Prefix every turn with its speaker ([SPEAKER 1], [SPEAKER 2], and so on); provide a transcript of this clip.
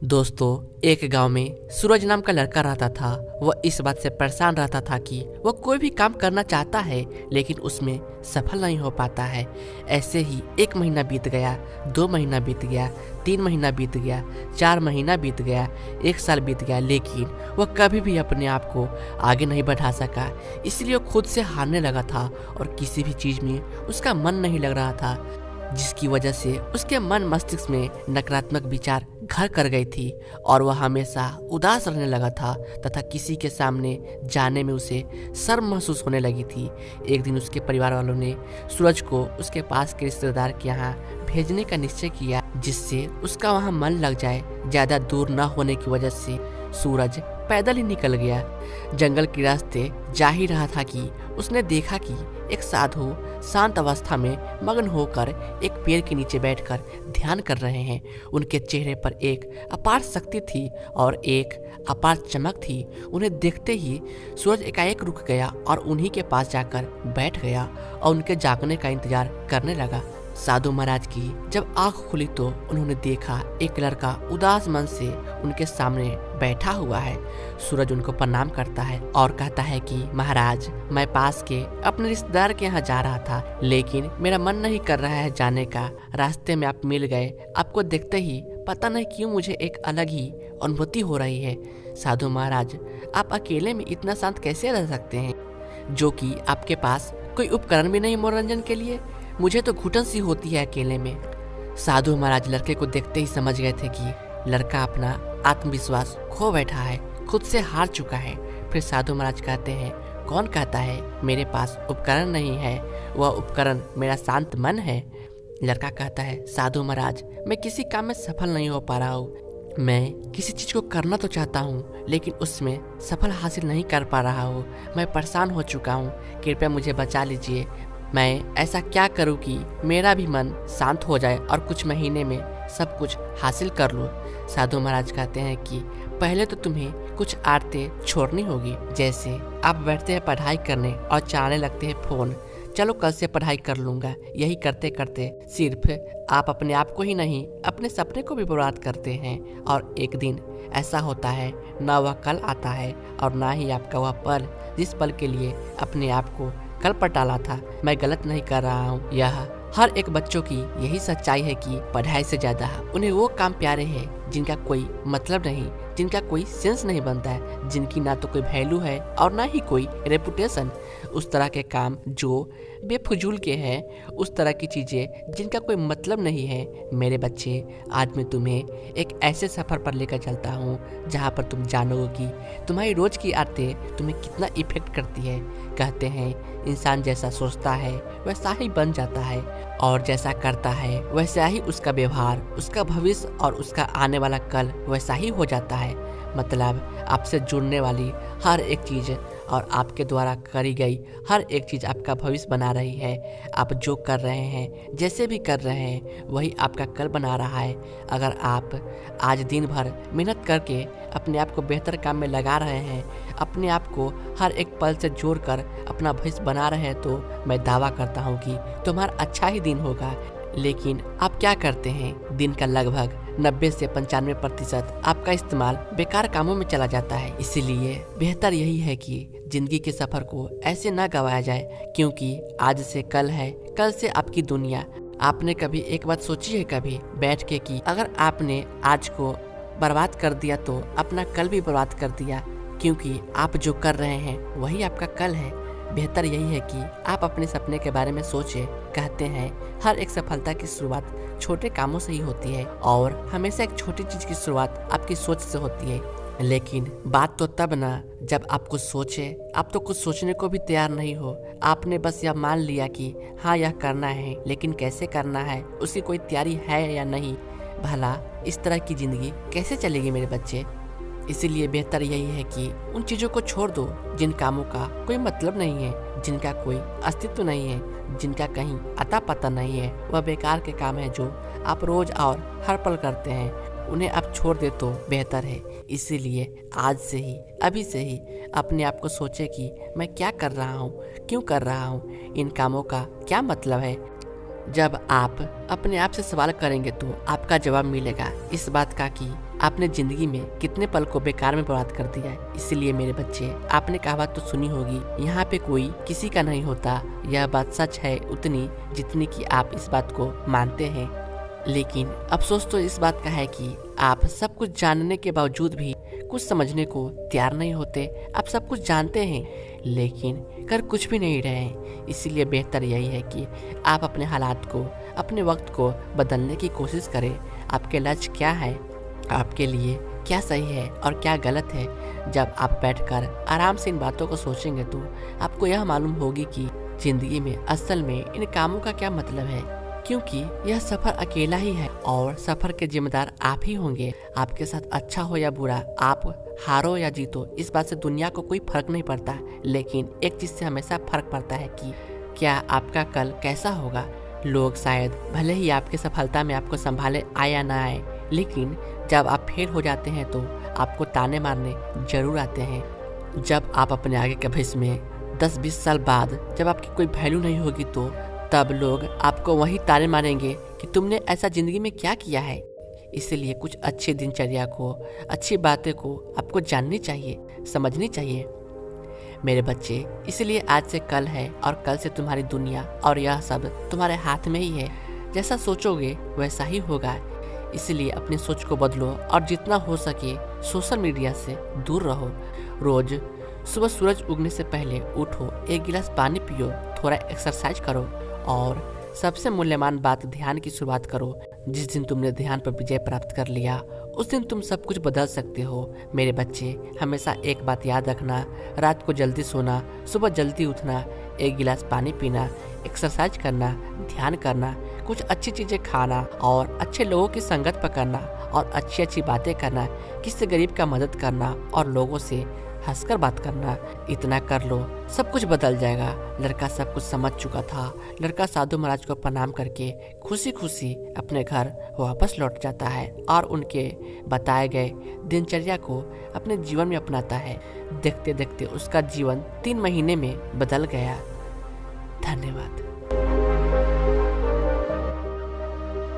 [SPEAKER 1] दोस्तों, एक गांव में सूरज नाम का लड़का रहता था। वह इस बात से परेशान रहता था कि वह कोई भी काम करना चाहता है लेकिन उसमें सफल नहीं हो पाता है। ऐसे ही 1 महीना बीत गया, 2 महीना बीत गया, 3 महीना बीत गया, 4 महीना बीत गया, 1 साल बीत गया, लेकिन वह कभी भी अपने आप को आगे नहीं बढ़ा सका। इसलिए वो खुद से हारने लगा था और किसी भी चीज़ में उसका मन नहीं लग रहा था, जिसकी वजह से उसके मन मस्तिष्क में नकारात्मक विचार घर कर गई थी और वह हमेशा उदास रहने लगा था तथा किसी के सामने जाने में उसे शर्म महसूस होने लगी थी। एक दिन उसके परिवार वालों ने सूरज को उसके पास के रिश्तेदार के यहाँ भेजने का निश्चय किया, जिससे उसका वहाँ मन लग जाए। ज़्यादा दूर न होने की वजह से सूरज पैदल ही निकल गया। जंगल के रास्ते जा ही रहा था कि उसने देखा कि एक साधु शांत अवस्था में मग्न होकर एक पेड़ के नीचे बैठकर ध्यान कर रहे हैं। उनके चेहरे पर एक अपार शक्ति थी और एक अपार चमक थी। उन्हें देखते ही सूरज एकाएक रुक गया और उन्हीं के पास जाकर बैठ गया और उनके जागने का इंतजार करने लगा। साधु महाराज की जब आंख खुली तो उन्होंने देखा एक लड़का उदास मन से उनके सामने बैठा हुआ है। सूरज उनको प्रणाम करता है और कहता है कि महाराज, मैं पास के अपने रिश्तेदार के यहाँ जा रहा था, लेकिन मेरा मन नहीं कर रहा है जाने का। रास्ते में आप मिल गए। आपको देखते ही पता नहीं क्यों मुझे एक अलग ही अनुभूति हो रही है। साधु महाराज, आप अकेले में इतना शांत कैसे रह सकते हैं, जो कि आपके पास कोई उपकरण भी नहीं मनोरंजन के लिए? मुझे तो घुटन सी होती है अकेले में। साधु महाराज लड़के को देखते ही समझ गए थे कि लड़का अपना आत्मविश्वास खो बैठा है, खुद से हार चुका है। फिर साधु महाराज कहते हैं, कौन कहता है मेरे पास उपकरण नहीं है? वह उपकरण मेरा शांत मन है। लड़का कहता है, साधु महाराज, मैं किसी काम में सफल नहीं हो पा रहा हूँ। मैं किसी चीज को करना तो चाहता हूँ लेकिन उसमें सफल हासिल नहीं कर पा रहा हूँ। मैं परेशान हो चुका हूँ, कृपया मुझे बचा लीजिए। मैं ऐसा क्या करूं कि मेरा भी मन शांत हो जाए और कुछ महीने में सब कुछ हासिल कर लूं? साधु महाराज कहते हैं कि पहले तो तुम्हें कुछ आदतें छोड़नी होगी। जैसे आप बैठते हैं पढ़ाई करने और चलाने लगते हैं फोन। चलो कल से पढ़ाई कर लूंगा। यही करते करते सिर्फ आप अपने आप को ही नहीं, अपने सपने को भी बर्बाद करते हैं। और एक दिन ऐसा होता है, ना वह कल आता है और ना ही आपका वह पल जिस पल के लिए अपने आप को कल पर टाला था। मैं गलत नहीं कर रहा हूँ। यह हर एक बच्चों की यही सच्चाई है कि पढ़ाई से ज्यादा उन्हें वो काम प्यारे हैं जिनका कोई मतलब नहीं, जिनका कोई सेंस नहीं बनता है, जिनकी ना तो कोई वैल्यू है और ना ही कोई रेपुटेशन। उस तरह के काम जो बेफजूल के हैं, उस तरह की चीजें जिनका कोई मतलब नहीं है। मेरे बच्चे, आज मैं तुम्हें एक ऐसे सफर पर लेकर चलता हूँ जहाँ पर तुम जानोगे कि तुम्हारी रोज की आदतें तुम्हें कितना इफेक्ट करती है। कहते हैं इंसान जैसा सोचता है वैसा ही बन जाता है और जैसा करता है वैसा ही उसका व्यवहार, उसका भविष्य और उसका आने वाला कल वैसा ही हो जाता है। मतलब आपसे जुड़ने वाली हर एक चीज़ और आपके द्वारा करी गई हर एक चीज़ आपका भविष्य बना रही है। आप जो कर रहे हैं, जैसे भी कर रहे हैं, वही आपका कल बना रहा है। अगर आप आज दिन भर मेहनत करके अपने आप को बेहतर काम में लगा रहे हैं, अपने आप को हर एक पल से जोड़कर अपना भविष्य बना रहे हैं, तो मैं दावा करता हूँ कि तुम्हारा अच्छा ही दिन होगा। लेकिन आप क्या करते हैं? दिन का लगभग 90 से 95% आपका इस्तेमाल बेकार कामों में चला जाता है। इसीलिए बेहतर यही है कि जिंदगी के सफर को ऐसे ना गवाया जाए, क्योंकि आज से कल है, कल से आपकी दुनिया। आपने कभी एक बात सोची है कभी बैठ के कि अगर आपने आज को बर्बाद कर दिया तो अपना कल भी बर्बाद कर दिया, क्योंकि आप जो कर रहे हैं वही आपका कल है। बेहतर यही है कि आप अपने सपने के बारे में सोचें। कहते हैं हर एक सफलता की शुरुआत छोटे कामों से ही होती है और हमेशा एक छोटी चीज की शुरुआत आपकी सोच से होती है। लेकिन बात तो तब ना जब आप कुछ सोचे। आप तो कुछ सोचने को भी तैयार नहीं हो। आपने बस यह मान लिया कि हाँ यह करना है, लेकिन कैसे करना है उसकी कोई तैयारी है या नहीं। भला इस तरह की जिंदगी कैसे चलेगी मेरे बच्चे? इसीलिए बेहतर यही है कि उन चीज़ों को छोड़ दो जिन कामों का कोई मतलब नहीं है, जिनका कोई अस्तित्व नहीं है, जिनका कहीं अता पता नहीं है। वह बेकार के काम है जो आप रोज और हर पल करते हैं, उन्हें आप छोड़ दे तो बेहतर है। इसीलिए आज से ही, अभी से ही अपने आप को सोचे कि मैं क्या कर रहा हूँ, क्यों कर रहा हूँ, इन कामों का क्या मतलब है। जब आप अपने आप से सवाल करेंगे तो आपका जवाब मिलेगा इस बात का कि आपने जिंदगी में कितने पल को बेकार में बर्बाद कर दिया है। इसलिए मेरे बच्चे, आपने कहावत तो सुनी होगी, यहाँ पे कोई किसी का नहीं होता। यह बात सच है उतनी जितनी कि आप इस बात को मानते हैं। लेकिन अफसोस तो इस बात का है कि आप सब कुछ जानने के बावजूद भी कुछ समझने को तैयार नहीं होते। आप सब कुछ जानते हैं लेकिन कर कुछ भी नहीं रहे हैं। इसीलिए बेहतर यही है कि आप अपने हालात को, अपने वक्त को बदलने की कोशिश करें। आपके लक्ष्य क्या है, आपके लिए क्या सही है और क्या गलत है। जब आप बैठकर आराम से इन बातों को सोचेंगे तो आपको यह मालूम होगी कि जिंदगी में असल में इन कामों का क्या मतलब है। क्योंकि यह सफर अकेला ही है और सफर के जिम्मेदार आप ही होंगे। आपके साथ अच्छा हो या बुरा, आप हारो या जीतो, इस बात से दुनिया को कोई फर्क नहीं पड़ता। लेकिन एक चीज से हमेशा फर्क पड़ता है कि क्या आपका कल कैसा होगा। लोग शायद भले ही आपकी सफलता में आपको संभाले आए या ना आए, लेकिन जब आप फेल हो जाते हैं तो आपको ताने मारने जरूर आते हैं। जब आप अपने आगे के भविष्य में 10-20 साल बाद जब आपकी कोई वैल्यू नहीं होगी तो तब लोग आपको वही ताने मारेंगे कि तुमने ऐसा जिंदगी में क्या किया है। इसलिए कुछ अच्छी दिनचर्या को, अच्छी बातें को आपको जाननी चाहिए, समझनी चाहिए मेरे बच्चे। इसलिए आज से कल है और कल से तुम्हारी दुनिया और यह सब तुम्हारे हाथ में ही है। जैसा सोचोगे वैसा ही होगा। इसलिए अपनी सोच को बदलो और जितना हो सके सोशल मीडिया से दूर रहो। रोज सुबह सूरज उगने से पहले उठो, 1 गिलास पानी पियो, थोड़ा एक्सरसाइज करो और सबसे मूल्यवान बात, ध्यान की शुरुआत करो। जिस दिन तुमने ध्यान पर विजय प्राप्त कर लिया उस दिन तुम सब कुछ बदल सकते हो मेरे बच्चे। हमेशा एक बात याद रखना, रात को जल्दी सोना, सुबह जल्दी उठना, 1 गिलास पानी पीना, एक्सरसाइज करना, ध्यान करना, कुछ अच्छी चीजें खाना और अच्छे लोगों की संगत पकड़ना और अच्छी अच्छी बातें करना, किसी गरीब का मदद करना और लोगों से हंसकर बात करना। इतना कर लो, सब कुछ बदल जाएगा। लड़का सब कुछ समझ चुका था। लड़का साधु महाराज को प्रणाम करके खुशी खुशी अपने घर वापस लौट जाता है और उनके बताए गए दिनचर्या को अपने जीवन में अपनाता है। देखते देखते उसका जीवन 3 महीने में बदल गया। धन्यवाद।